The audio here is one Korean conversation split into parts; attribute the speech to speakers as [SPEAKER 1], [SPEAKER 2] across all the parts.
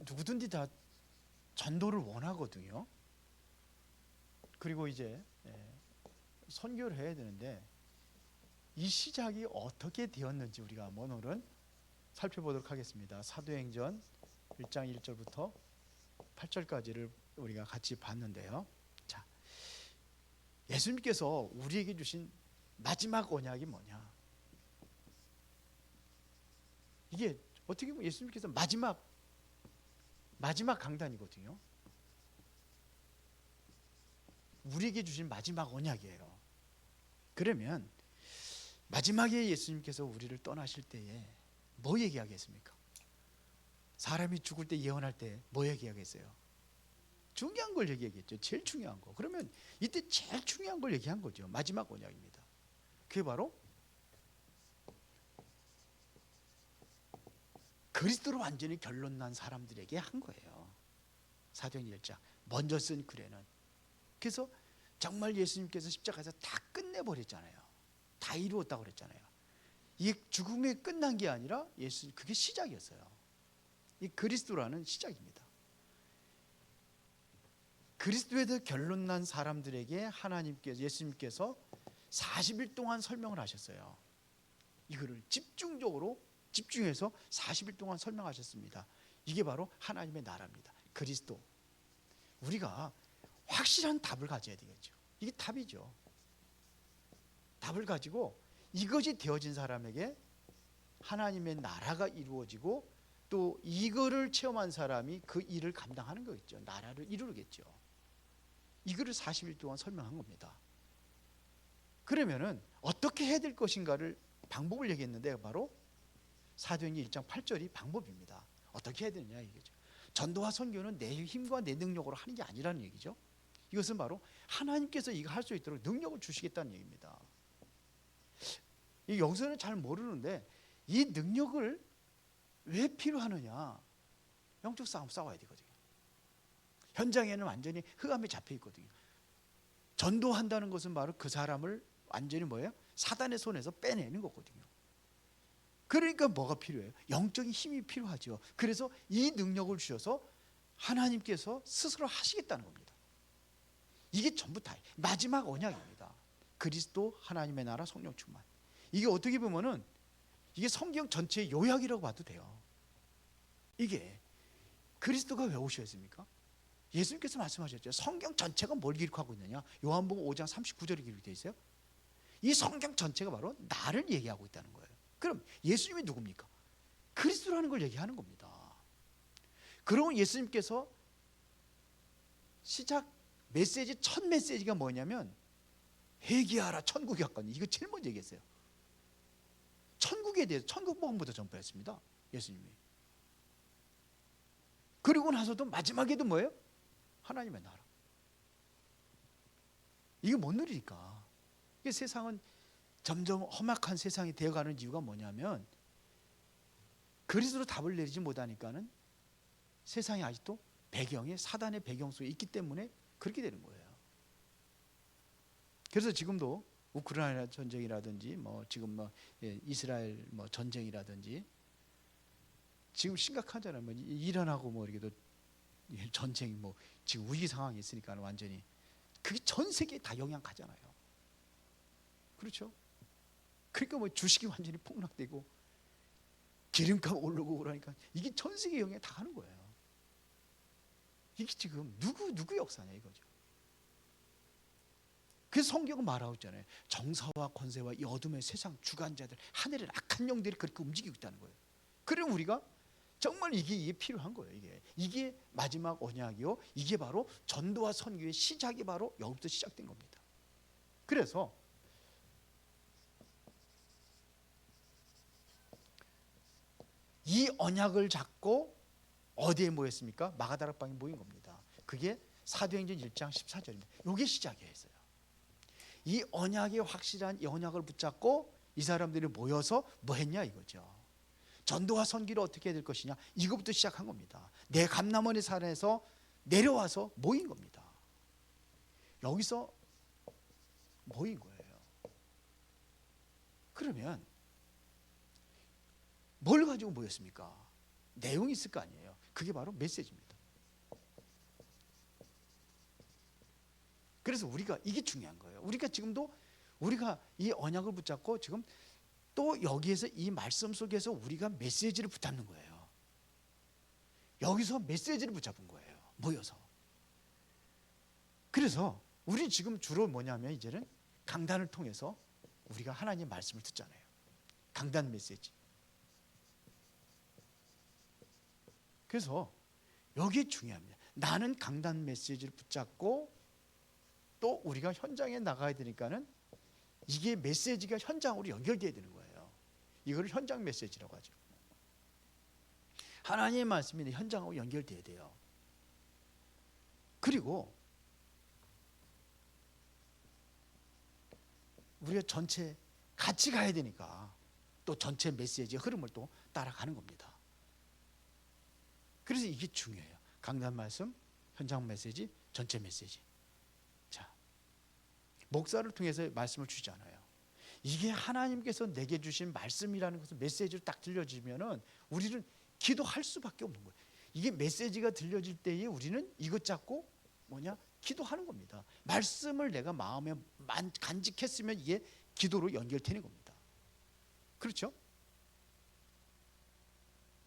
[SPEAKER 1] 누구든지 다 전도를 원하거든요. 그리고 이제 선교를 해야 되는데 이 시작이 어떻게 되었는지 우리가 오늘은 살펴보도록 하겠습니다. 사도행전 1장 1절부터 8절까지를 우리가 같이 봤는데요. 자, 예수님께서 우리에게 주신 마지막 언약이 뭐냐? 이게 어떻게 보면 예수님께서 마지막 강단이거든요. 우리에게 주신 마지막 언약이에요. 그러면 마지막에 예수님께서 우리를 떠나실 때에 뭐 얘기하겠습니까? 사람이 죽을 때 예언할 때 뭐 얘기하겠어요? 중요한 걸 얘기하겠죠. 제일 중요한 거. 그러면 이때 제일 중요한 걸 얘기한 거죠. 마지막 언약입니다. 그게 바로 그리스도로 완전히 결론난 사람들에게 한 거예요. 사도행전 1장 먼저 쓴 글에는. 그래서 정말 예수님께서 십자가에서 다 끝내버렸잖아요. 다 이루었다고 그랬잖아요. 이 죽음이 끝난 게 아니라 그게 시작이었어요. 이 그리스도라는 시작입니다. 그리스도에서 결론난 사람들에게 예수님께서 40일 동안 설명을 하셨어요. 이거를 집중해서 40일 동안 설명하셨습니다. 이게 바로 하나님의 나라입니다. 그리스도. 우리가 확실한 답을 가져야 되겠죠. 이게 답이죠. 답을 가지고 이것이 되어진 사람에게 하나님의 나라가 이루어지고 또 이거를 체험한 사람이 그 일을 감당하는 거겠죠. 나라를 이루겠죠. 이거를 40일 동안 설명한 겁니다. 그러면은 어떻게 해야 될 것인가를 방법을 얘기했는데 바로 사도행전 1장 8절이 방법입니다. 어떻게 해야 되느냐 이거죠. 전도와 선교는 내 힘과 내 능력으로 하는 게 아니라는 얘기죠. 이것은 바로 하나님께서 이거 할 수 있도록 능력을 주시겠다는 얘기입니다. 여기서는 잘 모르는데 이 능력을 왜 필요하느냐? 영적 싸움 싸워야 되거든요. 현장에는 완전히 흑암에 잡혀 있거든요. 전도한다는 것은 바로 그 사람을 완전히 사단의 손에서 빼내는 거거든요. 그러니까 뭐가 필요해요? 영적인 힘이 필요하죠. 그래서 이 능력을 주셔서 하나님께서 스스로 하시겠다는 겁니다. 이게 전부 다 마지막 언약입니다. 그리스도, 하나님의 나라, 성령 충만. 이게 어떻게 보면은 이게 성경 전체의 요약이라고 봐도 돼요. 이게 그리스도가 왜 오셨습니까? 예수님께서 말씀하셨죠. 성경 전체가 뭘 기록하고 있느냐? 요한복음 5장 39절에 기록되어 있어요. 이 성경 전체가 바로 나를 얘기하고 있다는 거예요. 그럼 예수님이 누굽니까? 그리스도라는 걸 얘기하는 겁니다. 그러면 예수님께서 시작 메시지 첫 메시지가 뭐냐면 회개하라 천국이 가까우니 이거 제일 먼저 얘기했어요. 천국에 대해서 천국 복음부터 전파했습니다. 예수님이. 그리고 나서도 마지막에도 뭐예요? 하나님의 나라. 이게 못 누리니까. 이게 세상은 점점 험악한 세상이 되어가는 이유가 뭐냐면 그리스도로 답을 내리지 못하니까는 세상이 아직도 사단의 배경 속에 있기 때문에 그렇게 되는 거예요. 그래서 지금도 우크라이나 전쟁이라든지 지금 이스라엘 전쟁이라든지 지금 심각하잖아요. 이란하고 이렇게도 전쟁이 지금 위기 상황이 있으니까 완전히 그게 전 세계에 다 영향 가잖아요. 그렇죠? 그러니까 주식이 완전히 폭락되고 기름값 오르고 그러니까 이게 전 세계 영향 다 가는 거예요. 이게 지금 누구 역사냐 이거죠. 그래서 성경은 말하고 있잖아요. 정사와 권세와 이 어둠의 세상 주관자들 하늘의 악한 영들이 그렇게 움직이고 있다는 거예요. 그럼 우리가 정말 이게 필요한 거예요. 이게 마지막 언약이요. 이게 바로 전도와 선교의 시작이 바로 여기부터 시작된 겁니다. 그래서 이 언약을 잡고 어디에 모였습니까? 마가다락방에 모인 겁니다. 그게 사도행전 1장 14절입니다. 이게 시작이었어요. 이 언약이 확실한 이 언약을 붙잡고 이 사람들이 모여서 뭐 했냐 이거죠. 전도와 선기를 어떻게 해야 될 것이냐 이거부터 시작한 겁니다. 내 감람원의 산에서 내려와서 모인 겁니다. 여기서 모인 거예요. 그러면 뭘 가지고 모였습니까? 내용이 있을 거 아니에요. 그게 바로 메시지입니다. 그래서 우리가 이게 중요한 거예요. 우리가 지금도 우리가 이 언약을 붙잡고 지금 또 여기에서 이 말씀 속에서 우리가 메시지를 붙잡는 거예요. 여기서 메시지를 붙잡은 거예요. 모여서. 그래서 우리 지금 주로 뭐냐면 이제는 강단을 통해서 우리가 하나님의 말씀을 듣잖아요. 강단 메시지. 그래서 여기 중요합니다. 나는 강단 메시지를 붙잡고 또 우리가 현장에 나가야 되니까는 이게 메시지가 현장으로 연결돼야 되는 거예요. 이걸 현장 메시지라고 하죠. 하나님의 말씀이 현장하고 연결돼야 돼요. 그리고 우리가 전체 같이 가야 되니까 또 전체 메시지의 흐름을 또 따라가는 겁니다. 그래서 이게 중요해요. 강단 말씀, 현장 메시지, 전체 메시지. 자, 목사를 통해서 말씀을 주잖아요. 이게 하나님께서 내게 주신 말씀이라는 것을 메시지를 딱 들려주면은 우리는 기도할 수밖에 없는 거예요. 이게 메시지가 들려질 때에 우리는 이것 잡고 뭐냐? 기도하는 겁니다. 말씀을 내가 마음에 간직했으면 이게 기도로 연결되는 겁니다. 그렇죠?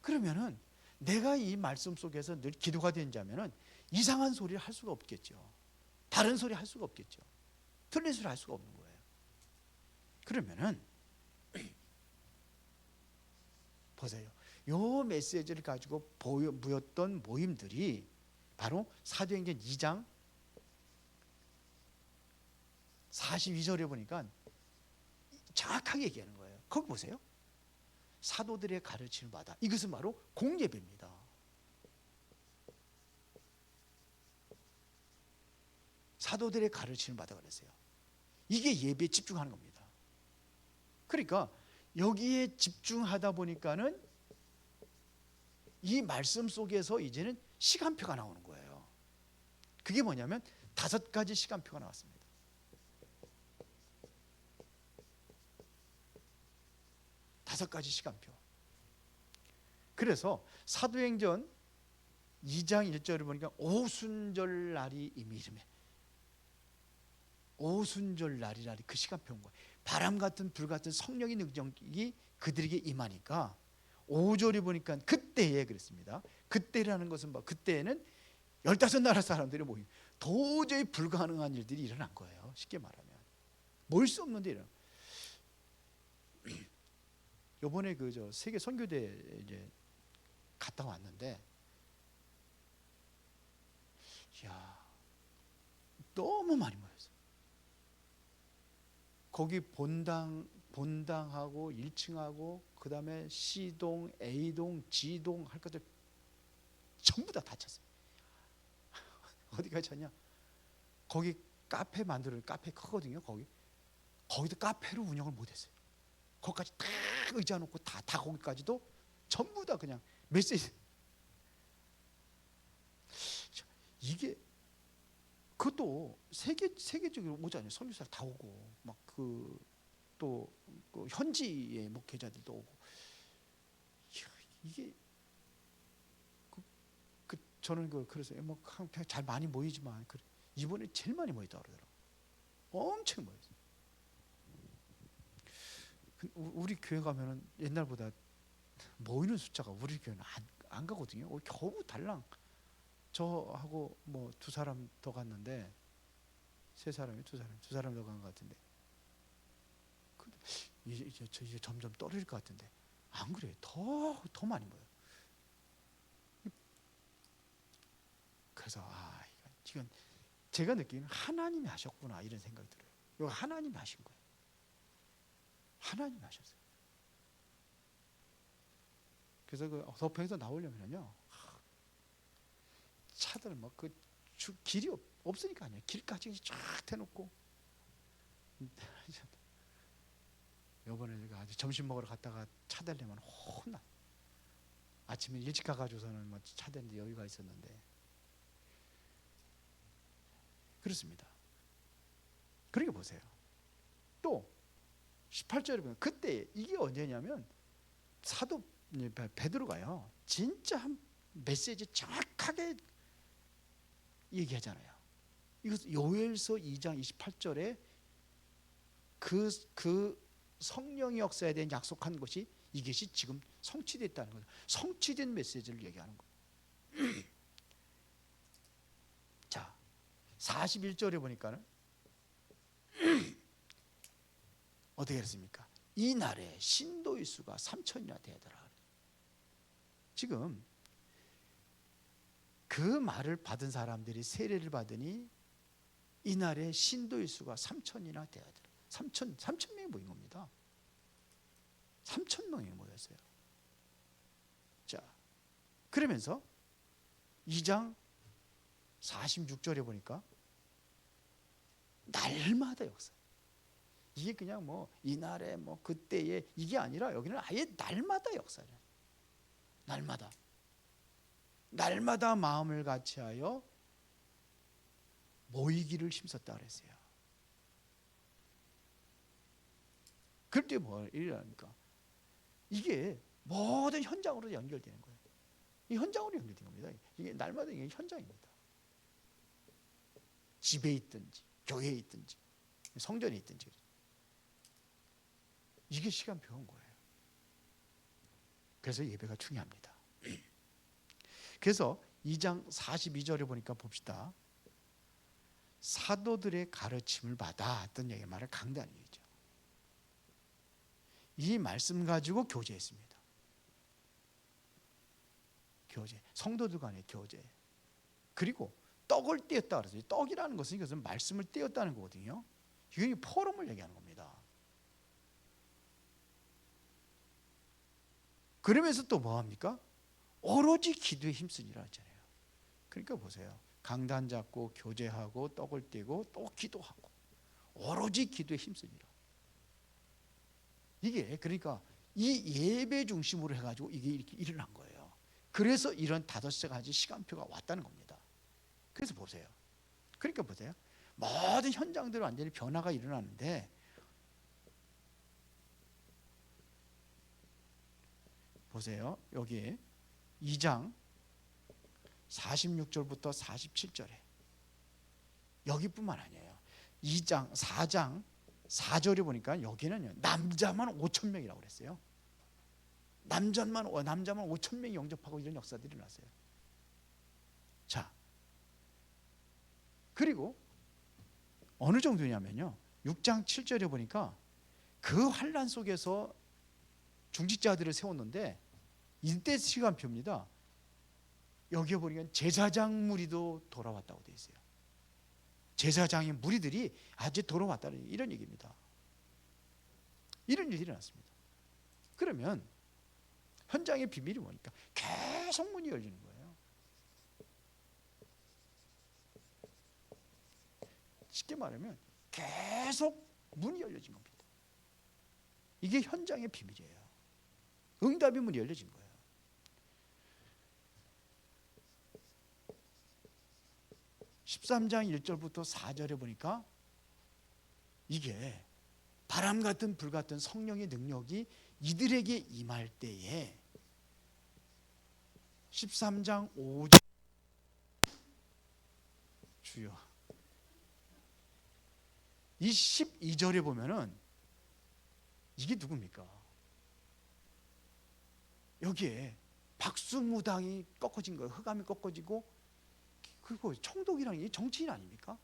[SPEAKER 1] 그러면은 내가 이 말씀 속에서 늘 기도가 된 자면은 이상한 소리를 할 수가 없겠죠. 다른 소리 할 수가 없겠죠. 틀린 소리 할 수가 없는 거예요. 그러면은 보세요. 요 메시지를 가지고 모였던 모임들이 바로 사도행전 2장 42절에 보니까 정확하게 얘기하는 거예요. 거기 보세요. 사도들의 가르침을 받아. 이것은 바로 공예배입니다. 사도들의 가르침을 받아 그랬어요. 이게 예배에 집중하는 겁니다. 그러니까 여기에 집중하다 보니까는 이 말씀 속에서 이제는 시간표가 나오는 거예요. 그게 뭐냐면 5가지 시간표가 나왔습니다. 5가지 시간표. 그래서 사도행전 2장 1절을 보니까 오순절 날이 이미 이름에 오순절 날이라니 그 시간표인 거예요. 바람 같은 불 같은 성령의 능력이 그들에게 임하니까 5절에 보니까 그때에 그랬습니다. 그때라는 것은 뭐 그때에는 15나라 사람들이 모이 도저히 불가능한 일들이 일어난 거예요. 쉽게 말하면 모일 수 없는 데 일어난. 요번에 그 세계 선교대 이제 갔다 왔는데, 이야 너무 많이 모였어요. 거기 본당하고 1층하고 그 다음에 C동, A동, G동 할 것들 전부 다 찼어요. 어디까지 찼냐? 거기 카페 만드는 카페 크거든요. 거기도 카페로 운영을 못했어요. 거기까지 다 의자 놓고 다 거기까지도 전부 다 그냥 메시지. 이게 그것도 세계적으로 오잖아요. 선교사들 다 오고 막 또 현지의 목회자들도 오고. 이게 저는 그래서 뭐 잘 많이 모이지만 이번에 제일 많이 모였다 그러더라고요. 엄청 모였어요. 우리 교회 가면은 옛날보다 모이는 숫자가 우리 교회는 안 가거든요. 겨우 달랑 저하고 뭐 2사람 더 갔는데, 3사람이 2사람 더 간 것 같은데, 이제 점점 떨어질 것 같은데 안 그래요. 더 많이 모여요. 그래서 이건 제가 느끼는 하나님이 하셨구나 이런 생각이 들어요. 이거 하나님이 하신 거예요. 하나님이 하셨어요. 그래서 그 서평에서 나오려면요, 차들 막 길이 없으니까 아니에요. 길까지 쫙 대놓고. 요번에 제가 아주 점심 먹으러 갔다가 차 대려면 혼나. 아침에 일찍 가가지고서는 뭐 차 대는데 여유가 있었는데. 그렇습니다. 그러니까 보세요. 또 18절에 보면 그때 이게 언제냐면 사도 베드로가요 진짜 한 메시지 정확하게 얘기하잖아요. 이것 요엘서 2장 28절에 그 성령의 역사에 대한 약속한 것이 이것이 지금 성취됐다는 거죠. 성취된 메시지를 얘기하는 거예요. 자, 41절에 보니까는 어떻게 했습니까? 이 날에 신도의 수가 3천이나 되더라. 지금 그 말을 받은 사람들이 세례를 받으니 이 날에 신도의 수가 3천이나 되더라. 3천 명이 모인 겁니다. 3천 명이 모였어요. 자, 그러면서 2장 46절에 보니까 날마다 역사. 이게 그냥 뭐 이날에 뭐 그때에 이게 아니라 여기는 아예 날마다 역사를. 날마다 마음을 같이하여 모이기를 힘썼다 그랬어요. 그럴 때 뭐 일어납니까? 이게 모든 현장으로 연결되는 거예요. 이 현장으로 연결된 겁니다. 이게 날마다 이게 현장입니다. 집에 있든지 교회에 있든지 성전에 있든지 이게 시간표인 거예요. 그래서 예배가 중요합니다. 그래서 2장 42절에 보니까 봅시다. 사도들의 가르침을 받아 어떤 얘기 말을 강단한 얘기죠. 이 말씀 가지고 교제했습니다. 교제, 성도들 간의 교제. 그리고 떡을 떼었다 그랬어요. 떡이라는 것은 이것은 말씀을 떼었다는 거거든요. 이게 포럼을 얘기하는 겁니다. 그러면서 또 뭐합니까? 오로지 기도에 힘쓰니라 하잖아요. 그러니까 보세요. 강단 잡고 교제하고 떡을 떼고 또 기도하고 오로지 기도에 힘쓰니라. 이게 그러니까 이 예배 중심으로 해가지고 이게 이렇게 일어난 거예요. 그래서 이런 5가지 시간표가 왔다는 겁니다. 그래서 보세요. 그러니까 보세요. 모든 현장들은 완전히 변화가 일어나는데 보세요. 여기 2장 46절부터 47절에 여기뿐만 아니에요. 4장 4절에 보니까 여기는 남자만 5천 명이라고 그랬어요. 남자만 5천 명이 영접하고 이런 역사들이 일어났어요. 자, 그리고 어느 정도냐면요. 6장 7절에 보니까 그 환란 속에서 중직자들을 세웠는데 이때 시간표입니다. 여기에 보니까 제사장 무리도 돌아왔다고 되어 있어요. 제사장의 무리들이 아주 돌아왔다는 이런 얘기입니다. 이런 일이 일어났습니다. 그러면 현장의 비밀이 뭐니까 계속 문이 열리는 거예요. 쉽게 말하면 계속 문이 열려진 겁니다. 이게 현장의 비밀이에요. 응답의 문이 열려진 거예요. (13장 1절부터 4절에) 보니까 이게 바람 같은 불 같은 성령의 능력이 이들에게 임할 때에 13장 5절 주여 이 12절에 보면은 이게 누굽니까? 여기에 박수무당이 꺾어진 거예요. 흑암이 꺾어지고 그리고 총독이랑 이 정치인 아닙니까?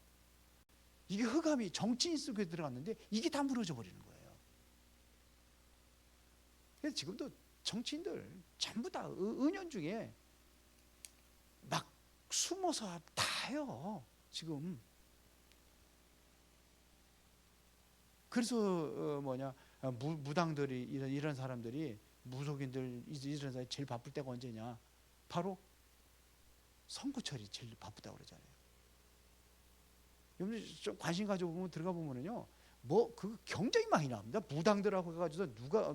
[SPEAKER 1] 이게 흑암이 정치인 속에 들어갔는데 이게 다 무너져 버리는 거예요. 그래서 지금도 정치인들 전부 다 은연중에 막 숨어서 다 해요. 지금. 그래서 무당들이 이런 사람들이 무속인들 이런 사람이 제일 바쁠 때가 언제냐? 바로 선거철이 제일 바쁘다고 그러잖아요. 여러분 좀 관심 가져보면 들어가 보면은요, 뭐 그 굉장히 많이 나옵니다. 무당들하고 해가지고 누가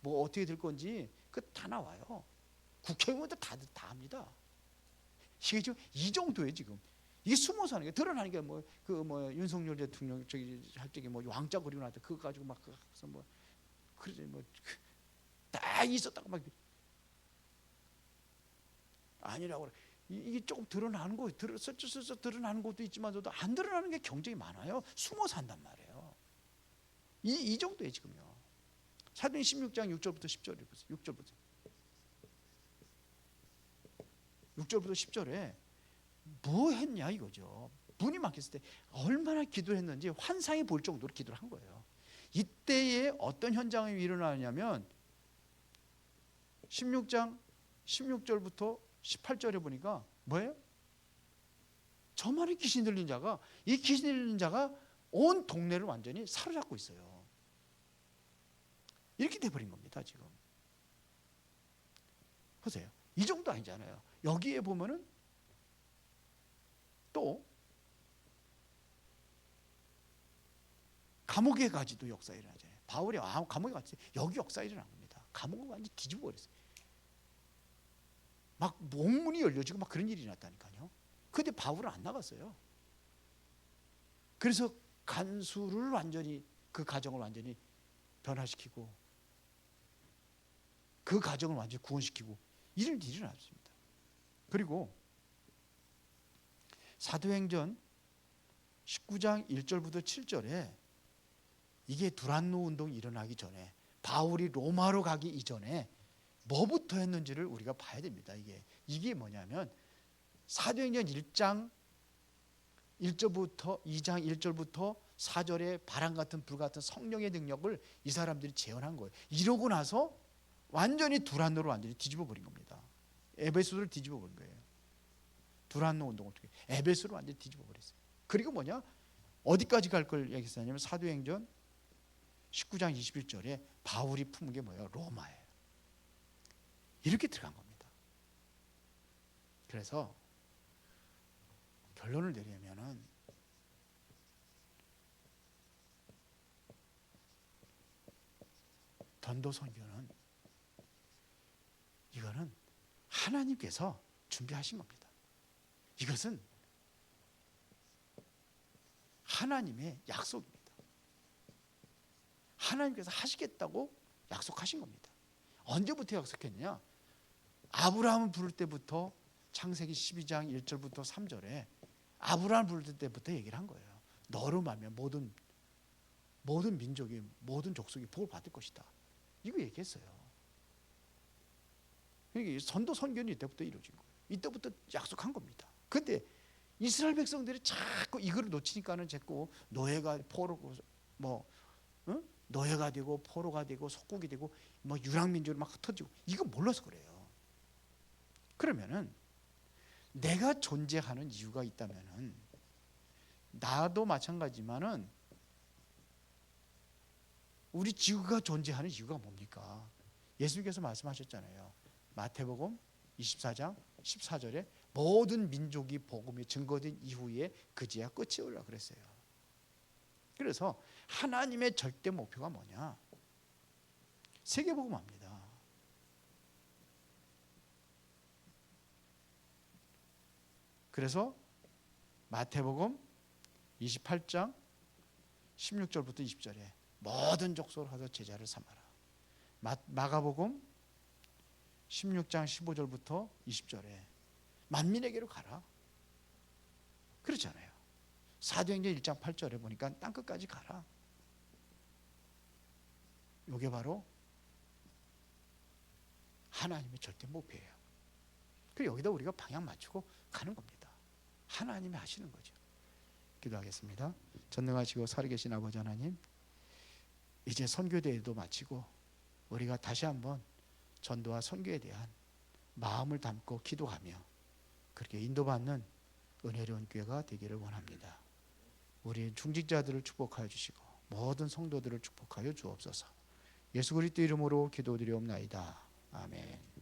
[SPEAKER 1] 뭐 어떻게 될 건지 그 다 나와요. 국회의원도 다 합니다. 이게 지금 이 정도예요 지금. 이게 숨어서 하는 게 드러나는 게 윤석열 대통령 저기 할 적에 왕자 그리고 나한테 그거 가지고 막 그래서 그러지 다 있었다고 막 아니라고 그래. 이게 조금 드러나는 거, 슬쩍슬쩍 드러나는 것도 있지만서도 안 드러나는 게 굉장히 많아요. 숨어 산단 말이에요. 이 정도에 지금요. 사도행 16장 6절부터 10절에 보세요. 6절부터 10절에 뭐 했냐 이거죠. 문이 막혔을 때 얼마나 기도를 했는지 환상이 볼 정도로 기도를 한 거예요. 이때에 어떤 현장이 일어나냐면 16장 16절부터 18절에 보니까 뭐예요? 저만의 귀신 들린 자가, 이 귀신 들린 자가 온 동네를 완전히 사로잡고 있어요. 이렇게 돼버린 겁니다 지금. 보세요. 이 정도 아니잖아요. 여기에 보면은 또 감옥에 가지도 역사 일어나잖아요. 바울이 감옥에 갔지, 여기 역사 일어난 겁니다. 감옥을 완전히 뒤집어 버렸어요. 막 몽문이 열려지고 막 그런 일이 났다니까요. 근데 바울은 안 나갔어요. 그래서 간수를 완전히, 그 가정을 완전히 변화시키고 그 가정을 완전히 구원시키고 이런 일이 일어났습니다. 그리고 사도행전 19장 1절부터 7절에 이게 두란노 운동이 일어나기 전에, 바울이 로마로 가기 이전에 뭐부터 했는지를 우리가 봐야 됩니다. 이게 뭐냐면 사도행전 1장 1절부터 2장 1절부터 4절에 바람 같은 불 같은 성령의 능력을 이 사람들이 재현한 거예요. 이러고 나서 완전히 두란노를 완전히 뒤집어 버린 겁니다. 에베소를 뒤집어 버린 거예요. 두란노 운동을 통해 에베소를 완전히 뒤집어 버렸어요. 그리고 뭐냐? 어디까지 갈 걸 얘기했냐면 사도행전 19장 21절에 바울이 품은 게 뭐예요? 로마예요. 이렇게 들어간 겁니다. 그래서 결론을 내리면은 전도 선교는 이거는 하나님께서 준비하신 겁니다. 이것은 하나님의 약속입니다. 하나님께서 하시겠다고 약속하신 겁니다. 언제부터 약속했느냐? 아브라함을 부를 때부터, 창세기 12장 1절부터 3절에 아브라함을 부를 때부터 얘기를 한 거예요. 너로 말면 모든 민족이, 모든 족속이 복을 받을 것이다. 이거 얘기했어요. 그러니까 전도 선교는 이때부터 이루어진 거예요. 이때부터 약속한 겁니다. 근데 이스라엘 백성들이 자꾸 이거를 놓치니까는 자꾸 노예가 노예가 되고 포로가 되고 속국이 되고 뭐 유랑민족으로 막 흩어지고, 이거 몰라서 그래요. 그러면은 내가 존재하는 이유가 있다면은, 나도 마찬가지지만은 우리 지구가 존재하는 이유가 뭡니까? 예수님께서 말씀하셨잖아요. 마태복음 24장 14절에 모든 민족이 복음이 증거된 이후에 그제야 끝이 올라 그랬어요. 그래서 하나님의 절대 목표가 뭐냐? 세계복음화입니다. 그래서 마태복음 28장 16절부터 20절에 모든 족속을 하여 제자를 삼아라. 마가복음 16장 15절부터 20절에 만민에게로 가라. 그렇잖아요. 사도행전 1장 8절에 보니까 땅끝까지 가라. 이게 바로 하나님의 절대 목표예요. 그리고 여기다 우리가 방향 맞추고 가는 겁니다. 하나님이 하시는 거죠. 기도하겠습니다. 전능하시고 살아계신 아버지 하나님, 이제 선교대회도 마치고 우리가 다시 한번 전도와 선교에 대한 마음을 담고 기도하며 그렇게 인도받는 은혜로운 교회가 되기를 원합니다. 우리 중직자들을 축복하여 주시고 모든 성도들을 축복하여 주옵소서. 예수 그리스도 이름으로 기도드리옵나이다. 아멘.